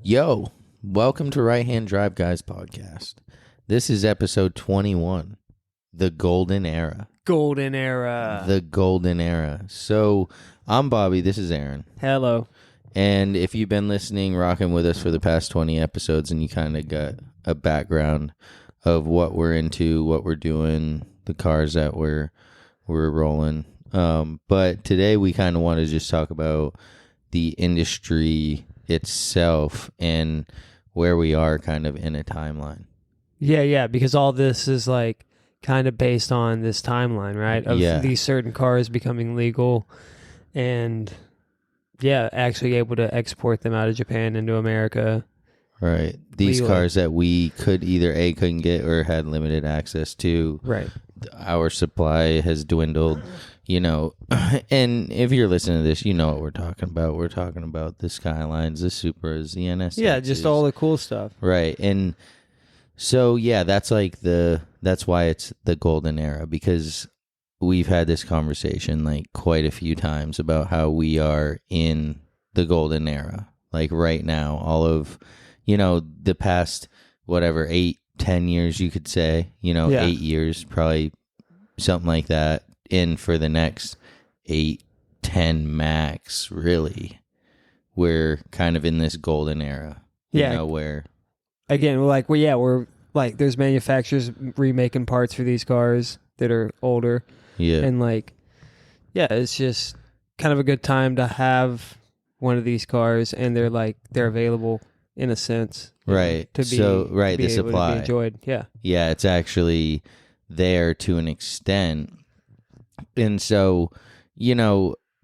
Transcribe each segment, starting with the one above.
Yo, welcome to Right Hand Drive Guys podcast. This is episode 21, the golden era. Golden era. The golden era. So, I'm Bobby, this is Aaron. Hello. And if you've been listening, rocking with us for the past 20 episodes, and you kind of got a background of what we're into, what we're doing, the cars that we're rolling. But today we kind of want to just talk about the industry itself and where we are kind of in a timeline. Yeah, because all this is like kind of based on this timeline, right? Of these certain cars becoming legal and actually able to export them out of Japan into America. Right. These legally. cars that we could either couldn't get or had limited access to. Right. Our supply has dwindled, and if you're listening to this, you know what we're talking about. We're talking about the Skylines, the Supras, the NSXs. Yeah, just all the cool stuff. Right. And so, that's why it's the golden era, because we've had this conversation like quite a few times about how we are in the golden era. Like right now, all of, the past, 8-10 years, you could say, 8 years, probably something like that. And for the next 8-10 max, really, we're kind of in this golden era. Where again, we're like, there's manufacturers remaking parts for these cars that are older. Yeah. And it's just kind of a good time to have one of these cars, and they're available in a sense. Right. To be, the supply. To be enjoyed. Yeah. Yeah, it's actually there to an extent. And so,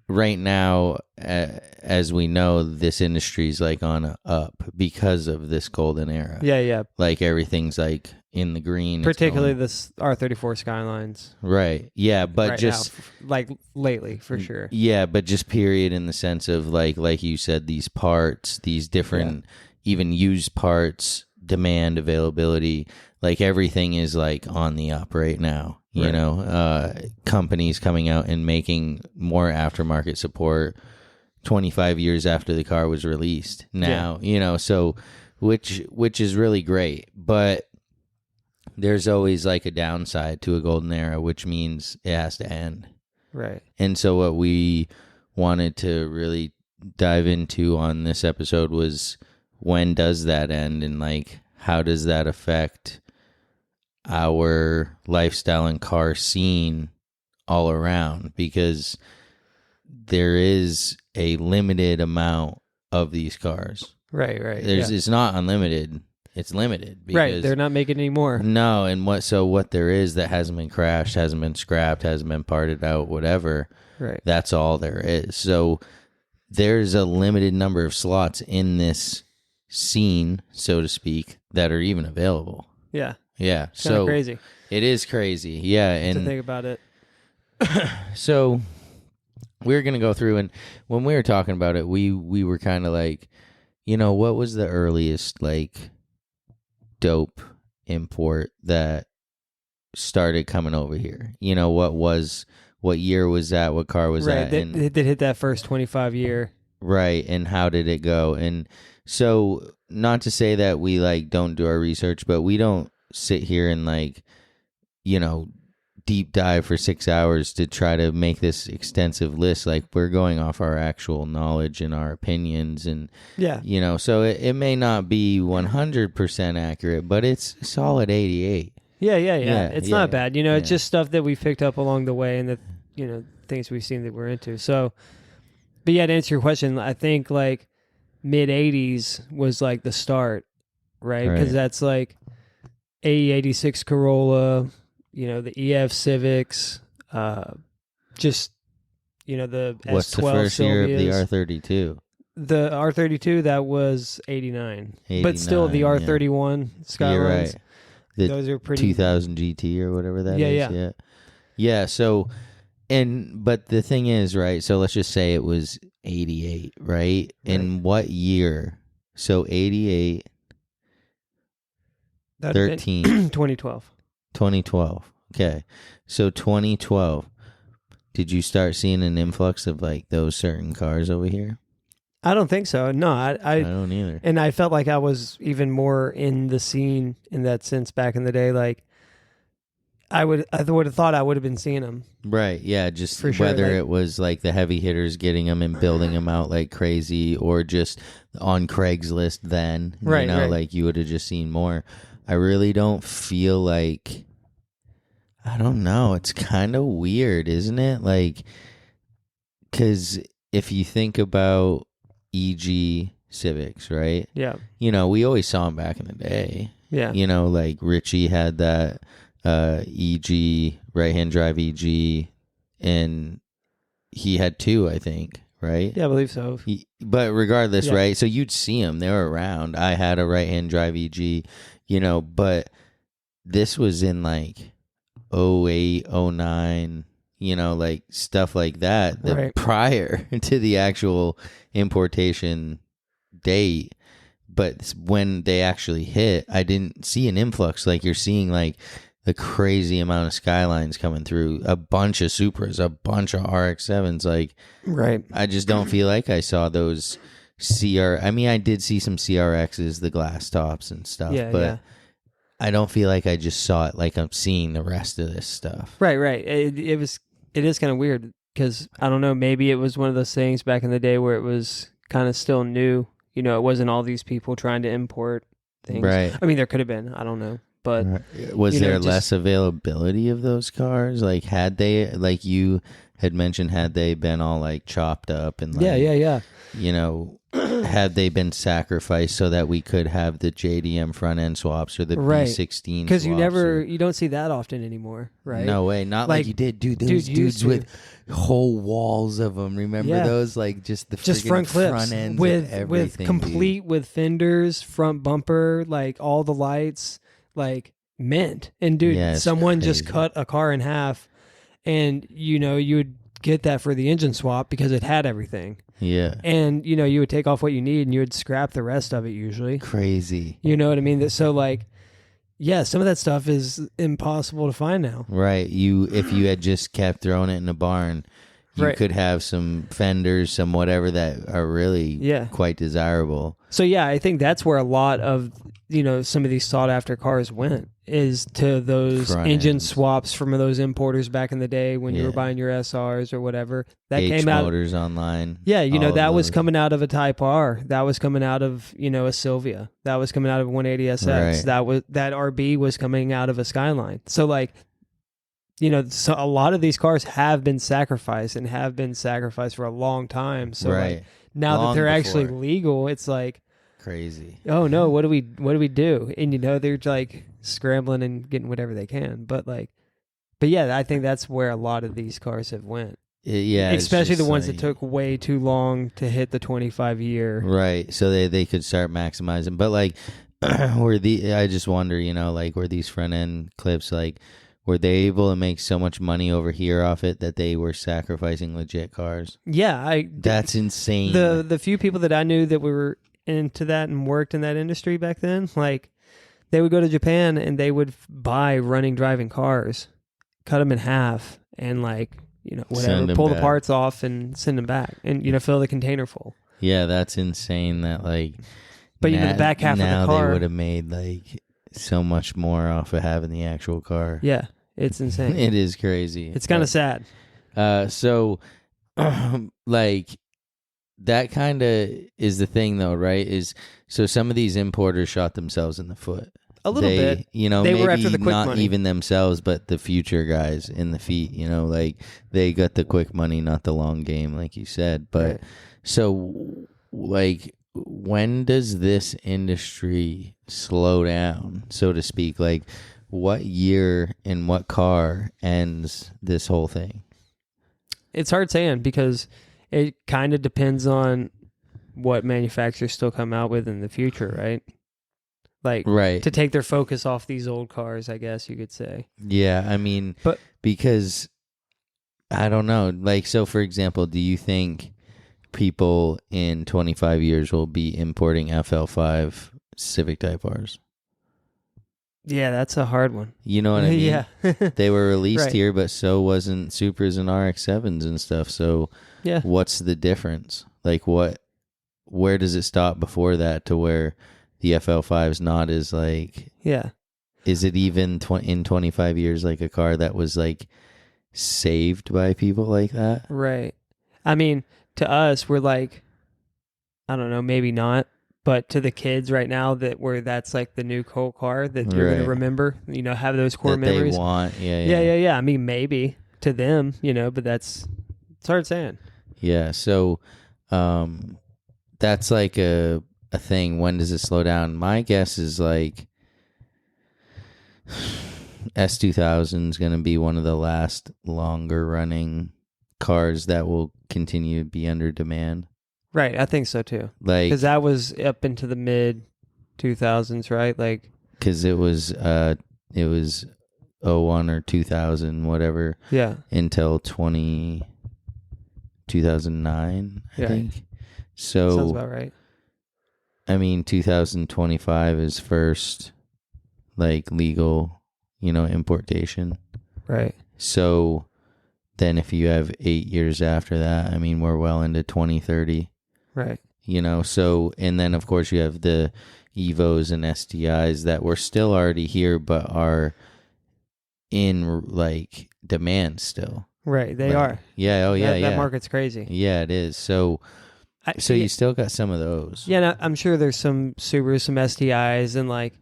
right now, as we know, this industry is like on a up because of this golden era. Yeah. Like everything's like in the green. Particularly this R34 Skylines. Right. Yeah, but right just now, lately, for sure. Yeah, but just period in the sense of like you said, these parts, these different, even used parts, demand, availability, like everything is like on the up right now. Companies coming out and making more aftermarket support 25 years after the car was released now, so which is really great. But there's always like a downside to a golden era, which means it has to end. Right. And so what we wanted to really dive into on this episode was, when does that end, and like how does that affect our lifestyle and car scene all around? Because there is a limited amount of these cars. Right. It's not unlimited. It's limited. Because, right. They're not making any more. No. And what there is that hasn't been crashed, hasn't been scrapped, hasn't been parted out, whatever. Right. That's all there is. So there's a limited number of slots in this scene, so to speak, that are even available. Yeah. Yeah. It's kind of crazy. It is crazy. Yeah. And to think about it. So we're going to go through, and when we were talking about it, we were kind of like, what was the earliest like dope import that started coming over here? What year was that? What car was that? They did hit that first 25 year. Right. And how did it go? And so, not to say that we like don't do our research, but we don't sit here and like, deep dive for 6 hours to try to make this extensive list. Like, we're going off our actual knowledge and our opinions, and so it may not be 100% accurate, but it's solid 88. Yeah. It's not bad. It's just stuff that we picked up along the way, and that things we've seen that we're into. So, but to answer your question, I think like mid 80s was like the start, right? Because that's like AE86 Corolla, the EF Civics, just the What's S12 the first Silvias. year of the R32? The R32, that was 89. But still, the R31 Skylines. You're right. Those are pretty 2000 GT or whatever that is. Yeah. Yeah. So, but the thing is, right? So let's just say it was 88, right? In what year? So 88, 13, 2012. 2012. Okay. So 2012, did you start seeing an influx of like those certain cars over here? I don't think so. No, I don't either. And I felt like I was even more in the scene in that sense back in the day. Like I would have thought I would have been seeing them. Right. Yeah. Just for sure, whether like, it was like the heavy hitters getting them and building them out like crazy, or just on Craigslist. Then right, right. like you would have just seen more. I really don't feel like. I don't know. It's kind of weird, isn't it? Like, because if you think about EG Civics, right? Yeah. We always saw them back in the day. Yeah. Like Richie had that EG, right-hand drive EG, and he had two, I think, right? Yeah, I believe so. But regardless, right? So you'd see them. They were around. I had a right-hand drive EG, but this was in like 08, 09, like stuff like that, right. prior to the actual importation date. But when they actually hit, I didn't see an influx like you're seeing, like the crazy amount of Skylines coming through, a bunch of Supras, a bunch of RX-7s. Like, right. I just don't feel like I saw those I mean, I did see some CRXs, the glass tops and stuff, but I don't feel like I just saw it like I'm seeing the rest of this stuff. Right. It is kind of weird because I don't know, maybe it was one of those things back in the day where it was kind of still new. It wasn't all these people trying to import things. Right. I mean, there could have been. I don't know. But was there less availability of those cars? Like, had they, like you had mentioned, had they been all like chopped up and like, yeah. Had they been sacrificed so that we could have the JDM front end swaps or the B16? Because you don't see that often anymore, right? No way, not like you did, dude. Those dudes with whole walls of them. Remember those? Like just front clips, front ends with everything, complete with fenders, front bumper, like all the lights, like mint. And someone just cut a car in half, and you would get that for the engine swap because it had everything. Yeah. And, you would take off what you need and you would scrap the rest of it usually. Crazy. You know what I mean? So, like, some of that stuff is impossible to find now. Right. If you had just kept throwing it in a barn, you could have some fenders, some whatever that are really quite desirable. So, I think that's where a lot of, some of these sought after cars went, is to those front engine ends. Swaps from those importers back in the day when you were buying your SRs or whatever. That H came out. Motors Online. Yeah, that was coming out of a Type R. That was coming out of, a Sylvia. That was coming out of a 180 SX. Right. That RB was coming out of a Skyline. So, like, so a lot of these cars have been sacrificed and have been sacrificed for a long time. So like, now that they're actually legal, it's like crazy. Oh no, what do we do? And they're like scrambling and getting whatever they can. But I think that's where a lot of these cars have went. Yeah, especially the ones that took way too long to hit the 25-year. Right, so they could start maximizing. But like, I just wonder, were these front end clips like? Were they able to make so much money over here off it that they were sacrificing legit cars? Yeah, that's insane. The few people that I knew that were into that and worked in that industry back then, like they would go to Japan and they would buy running driving cars, cut them in half, and whatever, pull the parts off and send them back, and fill the container full. Yeah, that's insane. That like, but the back half of the car, they would have made like so much more off of having the actual car. Yeah. It's insane. It is crazy. It's kind of sad. So, like, that kind of is the thing, though, right? So some of these importers shot themselves in the foot. A little bit. They maybe were after the quick not money. Even themselves, but the future guys in the feet. Like they got the quick money, not the long game, like you said. But so, like, when does this industry slow down, so to speak? Like, what year and what car ends this whole thing? It's hard saying because it kind of depends on what manufacturers still come out with in the future, right? Like, to take their focus off these old cars, I guess you could say. Yeah, I mean, but because I don't know. Like, so for example, do you think people in 25 years will be importing FL5 Civic Type Rs? Yeah, that's a hard one. You know what I mean? Yeah. They were released here, but so wasn't Supras and RX-7s and stuff. So what's the difference? Like, what where does it stop before that to where the FL5 is not as like... Yeah. Is it even in 25 years like a car that was like saved by people like that? Right. I mean, to us, we're like, I don't know, maybe not. But to the kids right now, that's like the new cool car that you're going to remember, have those core that memories. They want, yeah. Yeah. I mean, maybe to them, but it's hard saying. Yeah. So, that's like a thing. When does it slow down? My guess is like S2000 is going to be one of the last longer running cars that will continue to be under demand. Right, I think so too. Like, because that was up into the mid 2000s, right? Like, because it was 01 or 2000, whatever. Yeah. Until 2009, I think. So sounds about right. I mean, 2025 is first, like, legal, importation. Right. So then if you have 8 years after that, I mean, we're well into 2030. Right. So, and then of course you have the Evos and STIs that were still already here, but are in like demand still. Right. They are. Yeah. Oh yeah. That market's crazy. Yeah, it is. So you still got some of those. Yeah. No, I'm sure there's some Subarus, some STIs, and like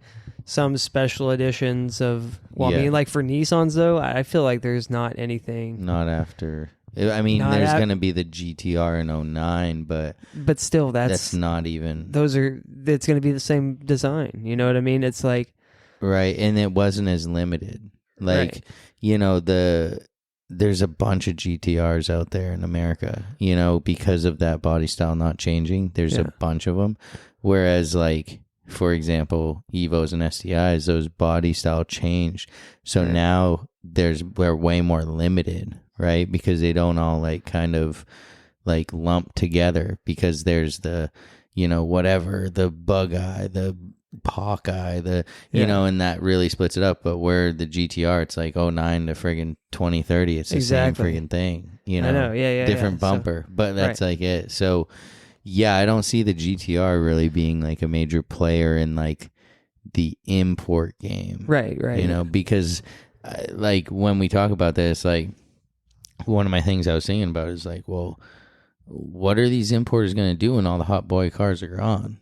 some special editions of, I mean, like for Nissans though, I feel like there's not anything. Not after. I mean, there's going to be the GTR in 09, but still, that's not even. It's going to be the same design. You know what I mean? It's like. Right. And it wasn't as limited. Like, there's a bunch of GTRs out there in America, because of that body style not changing. There's a bunch of them. Whereas, like, for example, Evos and STIs, those body style changed. So now we're way more limited. Right, because they don't all like kind of like lump together, because there's the, whatever, the bug eye, the Hawkeye, and that really splits it up. But where the GTR, it's like 09 to friggin' 2030, it's the same friggin' thing. I know, different bumper, but that's like it. So I don't see the GTR really being like a major player in like the import game. Right. Because like when we talk about this, like, one of my things I was thinking about is like, well, what are these importers going to do when all the hot boy cars are gone?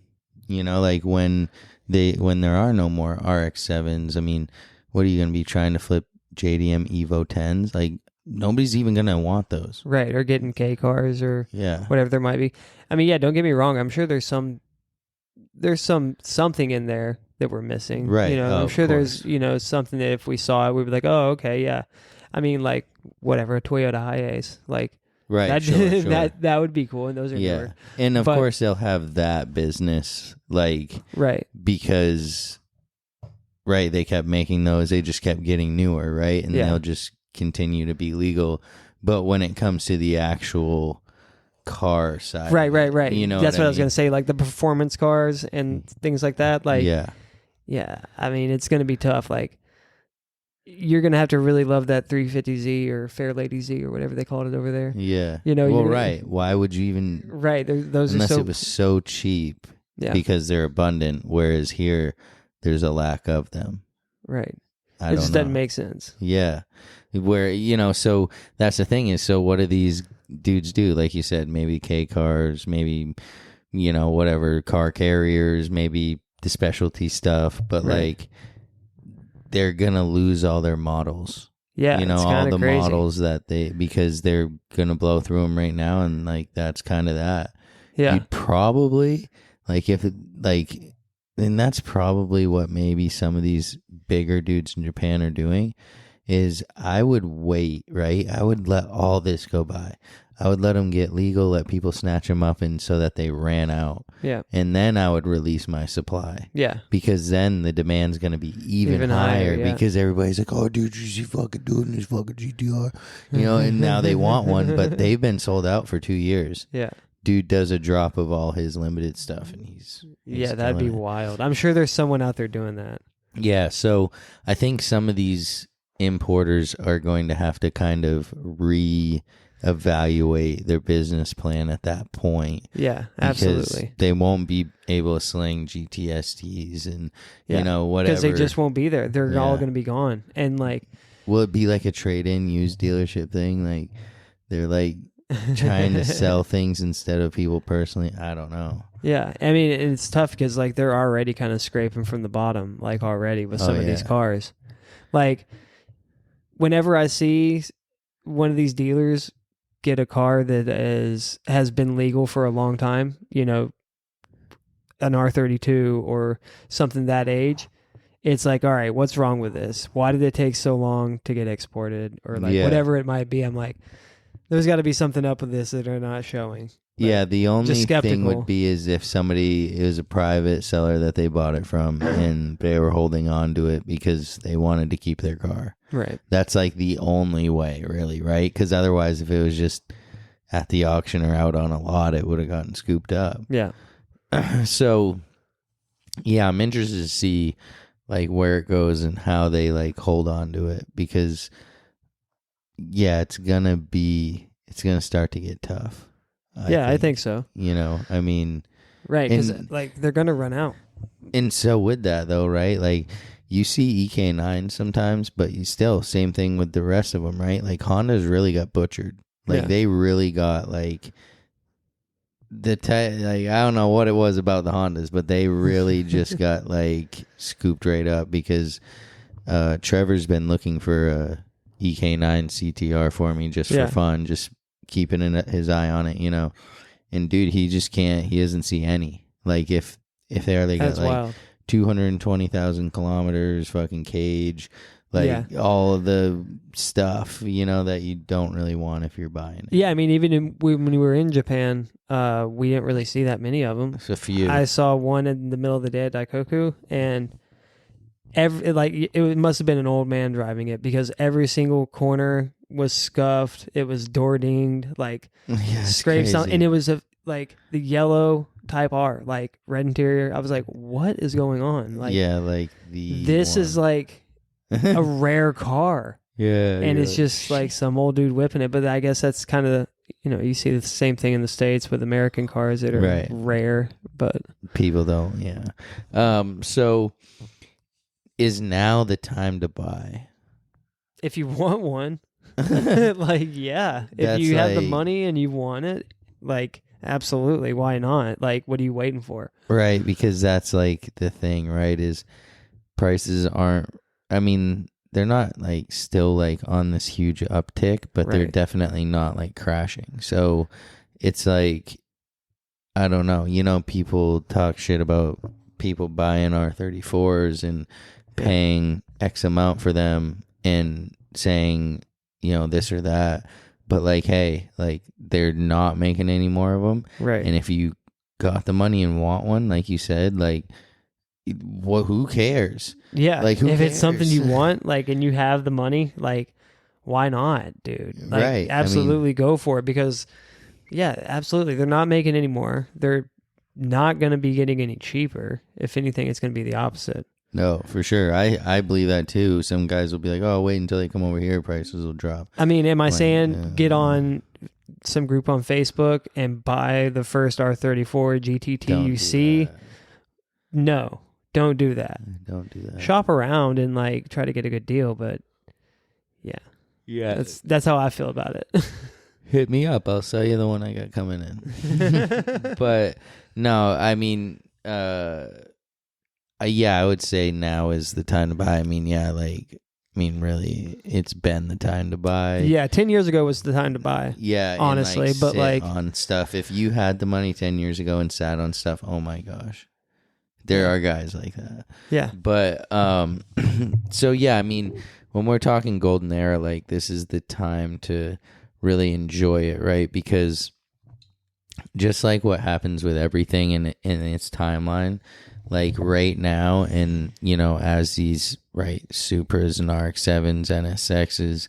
Like when there are no more RX-7s. I mean, what are you going to be trying to flip JDM Evo 10s? Like, nobody's even going to want those. Right, or getting K cars or whatever there might be. I mean, don't get me wrong. I'm sure there's something in there that we're missing. Right. I'm sure there's, something that if we saw it, we'd be like, oh, okay, yeah. I mean, like, whatever, a Toyota Hiace, like, right, sure. that would be cool, and those are newer. And of course they'll have that business, like, because, they kept making those, they just kept getting newer, right, and they'll just continue to be legal. But when it comes to the actual car side, right, that's what I was mean? gonna say, like the performance cars and things like that, like, I mean, it's gonna be tough, like. You're going to have to really love that 350Z or Fairlady Z or whatever they called it over there. Yeah. Right. Why would you even... Right. Those unless are it was so cheap because they're abundant, whereas here, there's a lack of them. Right. It just doesn't make sense. Yeah. Where, so that's the thing is, so what do these dudes do? Like you said, maybe K cars, maybe, whatever, car carriers, maybe the specialty stuff, but like... they're gonna lose all their models. Yeah, all the crazy. models that because they're gonna blow through them right now, and like that's kind of that. Yeah, you'd probably and that's probably what maybe some of these bigger dudes in Japan are doing. Is I would wait, right? I would let all this go by. I would let them get legal, let people snatch them up, and so that they ran out. Yeah. And then I would release my supply. Yeah. Because then the demand's going to be even higher because everybody's like, oh, dude, you see fucking doing this fucking GTR. And now they want one, but they've been sold out for 2 years. Yeah. Dude does a drop of all his limited stuff, and he's that'd be wild. I'm sure there's someone out there doing that. Yeah. So I think some of these importers are going to have to kind of evaluate their business plan at that point. Yeah, absolutely. They won't be able to sling GTSTs and, whatever. Because they just won't be there. They're all going to be gone. And will it be like a trade-in used dealership thing? Like, they're like trying to sell things instead of people personally? I don't know. Yeah, I mean, it's tough because they're already kind of scraping from the bottom, already with some of these cars. Whenever I see one of these dealers get a car that has been legal for a long time, an R32 or something that age, it's all right, what's wrong with this? Why did it take so long to get exported? Or whatever it might be. I'm like, there's got to be something up with this that they're not showing. Yeah, the only thing would be is if somebody is a private seller that they bought it from and they were holding on to it because they wanted to keep their car. Right. That's the only way, really, right? Because otherwise, if it was just at the auction or out on a lot, it would have gotten scooped up. Yeah. So, yeah, I'm interested to see where it goes and how they hold on to it because, yeah, it's gonna start to get tough. I think so. I mean, right? Because they're gonna run out. And so with that though, right? You see EK9 sometimes, but you still same thing with the rest of them, right? Honda's really got butchered. They really got I don't know what it was about the Hondas, but they really just got scooped right up because Trevor's been looking for a EK9 CTR for me just for fun, just keeping his eye on it, and dude, he just can't. He doesn't see any. If they got wild. 220,000 kilometers, fucking cage, all of the stuff, that you don't really want if you're buying it. Yeah, I mean, even when we were in Japan, we didn't really see that many of them. It's a few. I saw one in the middle of the day at Daikoku, and it must have been an old man driving it because every single corner was scuffed. It was door dinged, scraped something, and it was the yellow Type R, red interior. I was like, what is going on? This is a rare car. Yeah, and it's just some old dude whipping it. But I guess that's kind of you see the same thing in the States with American cars that are rare, but people don't. Yeah. So is now the time to buy? If you want one. Yeah, if you have the money and you want it, absolutely, why not? What are you waiting for? Right, because that's the thing, right, is prices aren't, I mean, they're not still on this huge uptick, but they're definitely not crashing. So it's I don't know, people talk shit about people buying R34s and paying X amount for them and saying this or that, but hey, they're not making any more of them, right? And if you got the money and want one, like you said, who cares? Yeah, who if cares? It's something you want, and you have the money, why not, dude? Right, absolutely, go for it because, yeah, absolutely, they're not making any more. They're not going to be getting any cheaper. If anything, it's going to be the opposite. No, for sure. I believe that too. Some guys will be like, oh, wait until they come over here, prices will drop. I mean, am I saying get on some group on Facebook and buy the first R34 GTT you see? No, don't do that. Don't do that. Shop around and try to get a good deal, but yeah, that's how I feel about it. Hit me up. I'll sell you the one I got coming in. But no, I mean, yeah, I would say now is the time to buy. I mean, really, it's been the time to buy. Yeah, 10 years ago was the time to buy. Yeah, honestly, and but sit on stuff. If you had the money 10 years ago and sat on stuff, oh my gosh, there are guys like that. Yeah, but so yeah, I mean, when we're talking golden era, this is the time to really enjoy it, right? Because just what happens with everything in its timeline. Right now, and as these Supras and RX-7s, NSXs,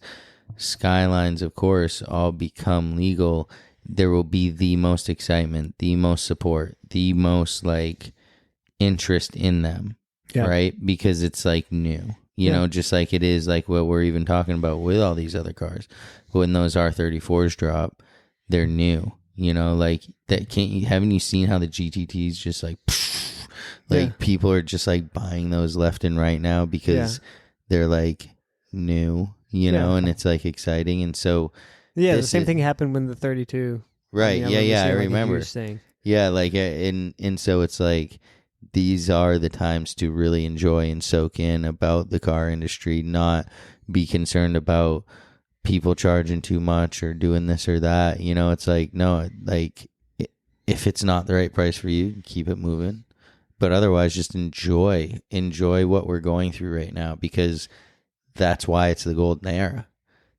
Skylines, of course, all become legal, there will be the most excitement, the most support, the most interest in them, right? Because it's new. You know, just like it is like what we're even talking about with all these other cars. When those R34s drop, they're new. You know, like that. Haven't you seen how the GTTs just like people are just like buying those left and right now because they're like new, you know, and it's like exciting. And so the same thing happened when the 32. Right. I remember. Yeah, like and so it's like these are the times to really enjoy and soak in about the car industry, not be concerned about people charging too much or doing this or that. You know, it's like, no, like if it's not the right price for you, keep it moving. But otherwise, just enjoy what we're going through right now, because that's why it's the golden era.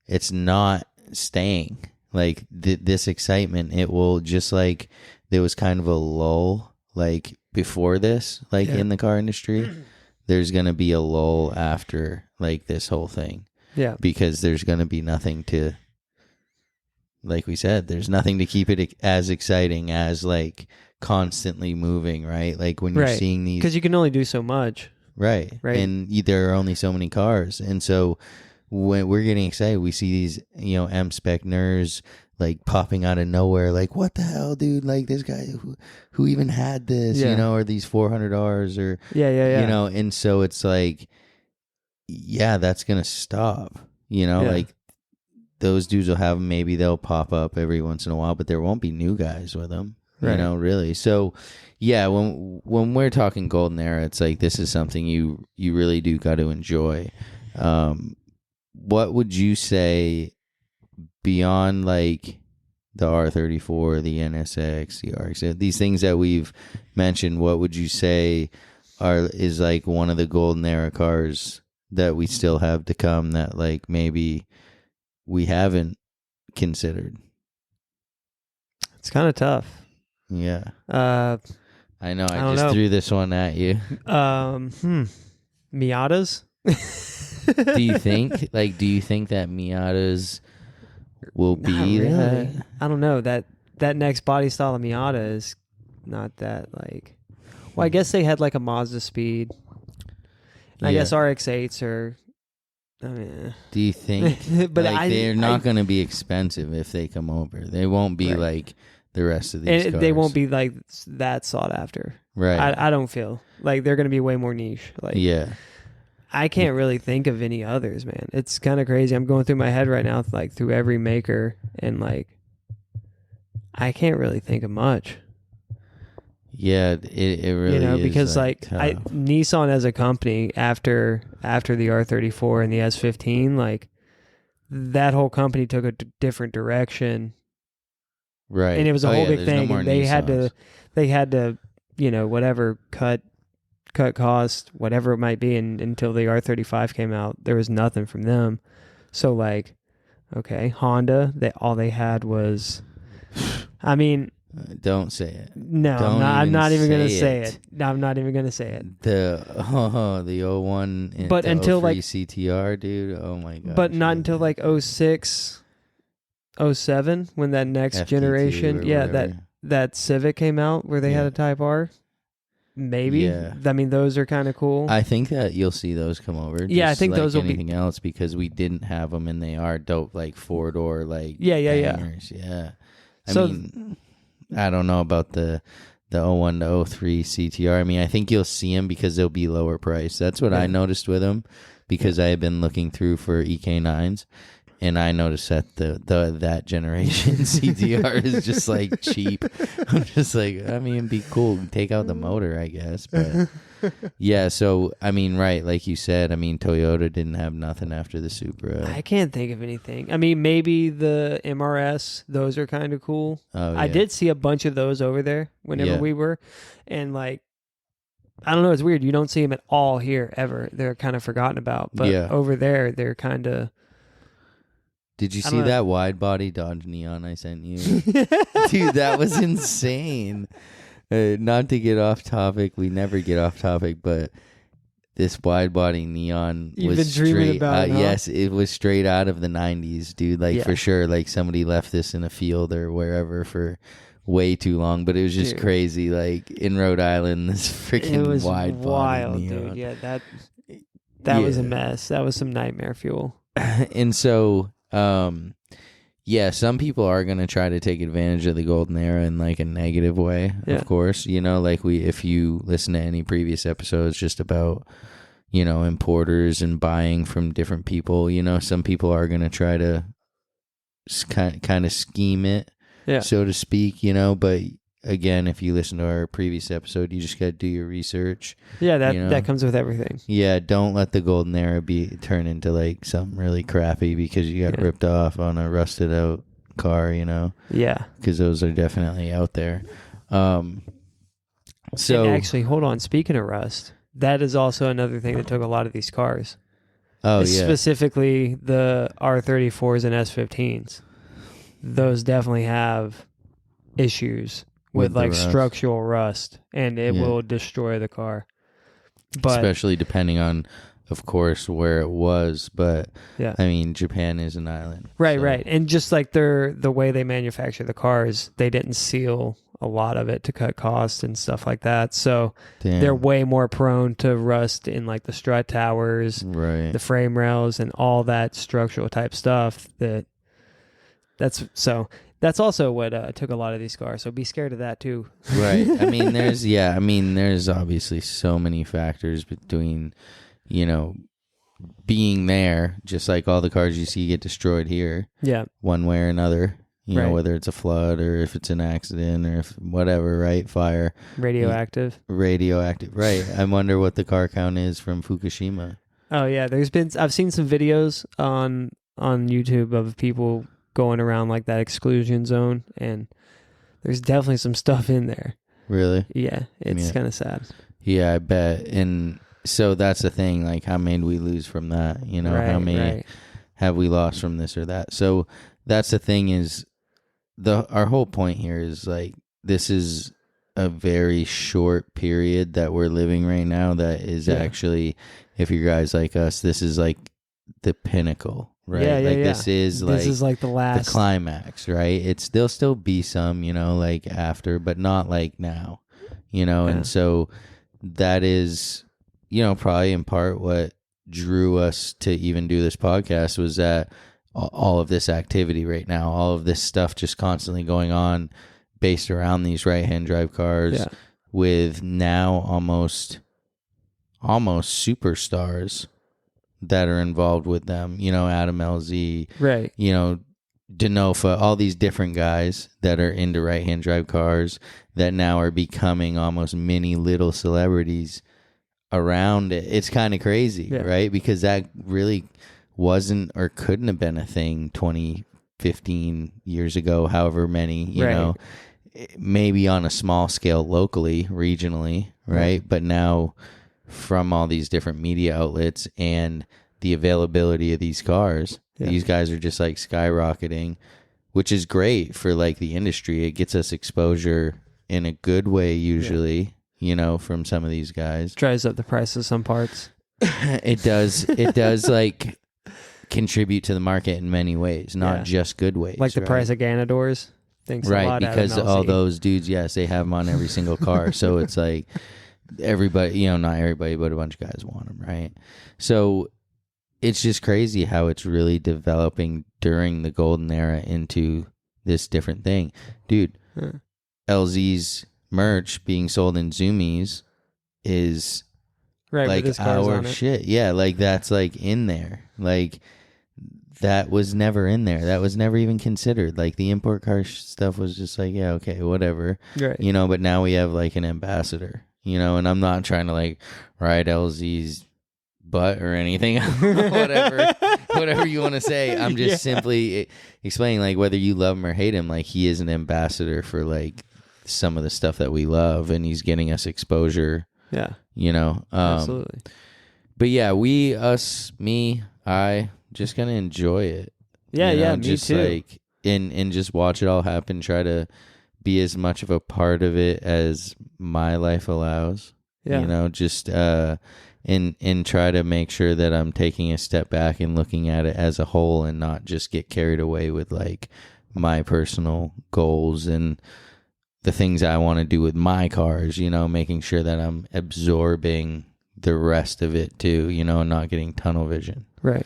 It's not staying. Like this excitement, it will, just like there was kind of a lull like before this, like in the car industry, there's going to be a lull after like this whole thing. Yeah. Because there's going to be nothing to, like we said, there's nothing to keep it as exciting as like constantly moving, right? Like when you're seeing these, because you can only do so much. Right. And there are only so many cars. And so when we're getting excited, we see these, you know, M-spec nerds like popping out of nowhere, like, what the hell, dude? Like this guy who even had this, you know, or these 400Rs or, you know, and so it's like, that's going to stop, you know, like those dudes will have them, maybe they'll pop up every once in a while, but there won't be new guys with them, you know, really. So, when we're talking golden era, it's like this is something you really do got to enjoy. What would you say beyond like the R34, the NSX, the RX, these things that we've mentioned? What would you say is like one of the golden era cars that we still have to come that like maybe we haven't considered? It's kind of tough. Yeah. I know. I just threw this one at you. Miatas. Do you think that Miatas will be that? I don't know. That next body style of Miata is not that like. Well, I guess they had like a Mazda Speed. And I guess RX-8s are. I mean, do you think? But like, they're not going to be expensive if they come over. They won't be like the rest of these cars. They won't be like that sought after. Right. I don't feel like they're going to be way more niche. Like I can't really think of any others, man. It's kind of crazy. I'm going through my head right now, like through every maker, and like I can't really think of much. Yeah, it really, you know, is because like Nissan as a company after the R34 and the S15, like that whole company took a different direction. Right. And it was a whole big thing. No, and they had to, you know, whatever cut cost, whatever it might be, and until the R35 came out, there was nothing from them. So like, okay, Honda, all they had was, I mean, don't say it. No, I'm not even going to say it. No, I'm not even going to say it. The 01 and but the until 03 like CTR, dude. Oh my god. But not until like 06, 07 when that next FT2 generation, that Civic came out where they had a Type R. Maybe. Yeah. I mean, those are kind of cool. I think that you'll see those come over. Yeah, I think like those will be anything else, because we didn't have them and they are dope, like 4-door, like bangers. Yeah. I mean, I don't know about the 01 to 03 CTR. I mean, I think you'll see them because they'll be lower price. That's what I noticed with them, because I have been looking through for EK9s, and I noticed that that generation CTR is just like cheap. I'm just like, I mean, it'd be cool. Take out the motor, I guess. But yeah, so I mean, right, like you said, I mean, Toyota didn't have nothing after the Supra. I can't think of anything. I mean, maybe the MRS, those are kind of cool. Oh, yeah. I did see a bunch of those over there whenever we were. And like, I don't know, it's weird. You don't see them at all here ever. They're kind of forgotten about. But over there, they're kind of... Did you see that wide body Dodge Neon I sent you? Dude, that was insane. Not to get off topic, we never get off topic, but this wide body Neon was dreaming about it, huh? Yes, it was straight out of the 90s, dude. Like for sure, like somebody left this in a field or wherever for way too long, but it was just crazy. Like in Rhode Island, this freaking wide body Neon. Dude. Yeah, that. That was a mess. That was some nightmare fuel. And so, yeah, some people are going to try to take advantage of the golden era in like a negative way, of course. You know, like if you listen to any previous episodes just about, you know, importers and buying from different people, you know, some people are going to try to kind of scheme it, so to speak, you know, but again, if you listen to our previous episode, you just got to do your research. Yeah, that you know? That comes with everything. Yeah, don't let the golden era turn into like something really crappy because you got ripped off on a rusted out car, you know? Yeah. Because those are definitely out there. So and actually, hold on. Speaking of rust, that is also another thing that took a lot of these cars. Oh, yeah. Specifically the R34s and S15s. Those definitely have issues with like structural rust, and it will destroy the car. But especially depending on, of course, where it was. But I mean, Japan is an island, right? And just like the way they manufacture the cars, they didn't seal a lot of it to cut costs and stuff like that. So they're way more prone to rust in like the strut towers, the frame rails, and all that structural type stuff. That's also what took a lot of these cars. So be scared of that too. Right. I mean, there's obviously so many factors between, you know, being there, just like all the cars you see get destroyed here. Yeah. One way or another, you know, whether it's a flood or if it's an accident or if whatever, right? Fire. Radioactive. Right. I wonder what the car count is from Fukushima. Oh yeah. I've seen some videos on YouTube of people going around like that exclusion zone, and there's definitely some stuff in there. Really? Yeah, it's kind of sad. Yeah, I bet. And so that's the thing, like how many do we lose from that? You know, how many have we lost from this or that? So that's the thing is our whole point here is like this is a very short period that we're living right now that is actually, if you're guys like us, this is like the pinnacle. Right. This is like the climax, right? There'll still be some, you know, like after, but not like now, you know, and so that is, you know, probably in part what drew us to even do this podcast was that all of this activity right now, all of this stuff just constantly going on based around these right-hand drive cars with now almost superstars that are involved with them, you know, Adam LZ, right? You know, Denofa, all these different guys that are into right-hand drive cars that now are becoming almost mini little celebrities around it. It's kind of crazy, right? Because that really wasn't or couldn't have been a thing 20, 15 years ago, however many, you know, maybe on a small scale locally, regionally, right? But now from all these different media outlets and the availability of these cars, these guys are just like skyrocketing, which is great for like the industry. It gets us exposure in a good way usually, you know, from some of these guys. Drives up the price of some parts. It does like contribute to the market in many ways, not just good ways. Like the price of Ganadors. Thanks a lot, because all those dudes, yes, they have them on every single car. So it's like everybody, you know, not everybody, but a bunch of guys want them, right? So it's just crazy how it's really developing during the golden era into this different thing. Dude, LZ's merch being sold in Zoomies is like our shit. Yeah, like that's like in there. Like that was never in there. That was never even considered. Like the import car stuff was just like, yeah, okay, whatever. Right. You know, but now we have like an ambassador. You know, and I'm not trying to like ride LZ's butt or anything, whatever you want to say. I'm just simply explaining like whether you love him or hate him, like he is an ambassador for like some of the stuff that we love, and he's getting us exposure. Yeah, you know, absolutely. But yeah, I just gonna enjoy it. Yeah, you know, me just too. Like and just watch it all happen. Try to be as much of a part of it as my life allows. You know, just and try to make sure that I'm taking a step back and looking at it as a whole and not just get carried away with like my personal goals and the things I want to do with my cars, you know, making sure that I'm absorbing the rest of it too, you know, not getting tunnel vision. Right.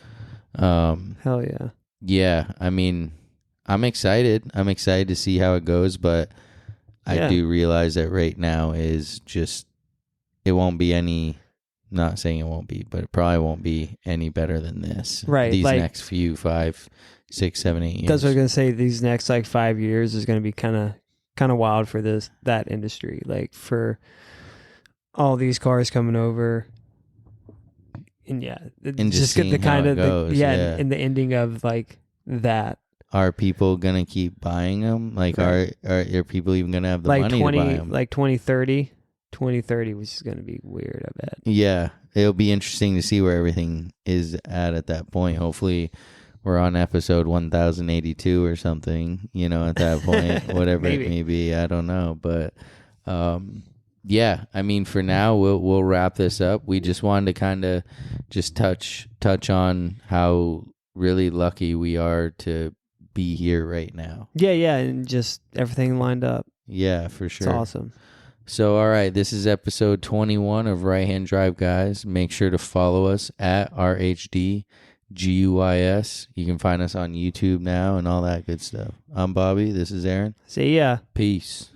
Hell yeah. Yeah, I mean, I'm excited. I'm excited to see how it goes, but I do realize that right now is just, it won't be any, not saying it won't be, but it probably won't be any better than this. Right. These like, next few 5, 6, 7, 8 years. That's what I was going to say. These next like 5 years is going to be kind of wild for that industry. Like for all these cars coming over. And and just get the kind of and the ending of like that. Are people gonna keep buying them? Like, right. are people even gonna have the like money to buy them? Like 2030, 2030 was just gonna be weird. I bet. Yeah, it'll be interesting to see where everything is at that point. Hopefully, we're on episode 1082 or something. You know, at that point, whatever it may be, I don't know, but. Yeah, I mean, for now, we'll wrap this up. We just wanted to kind of just touch on how really lucky we are to be here right now. Yeah, and just everything lined up. Yeah, for sure. It's awesome. So, all right, this is episode 21 of Right Hand Drive, guys. Make sure to follow us at RHD GUIS. You can find us on YouTube now and all that good stuff. I'm Bobby. This is Aaron. See ya. Peace.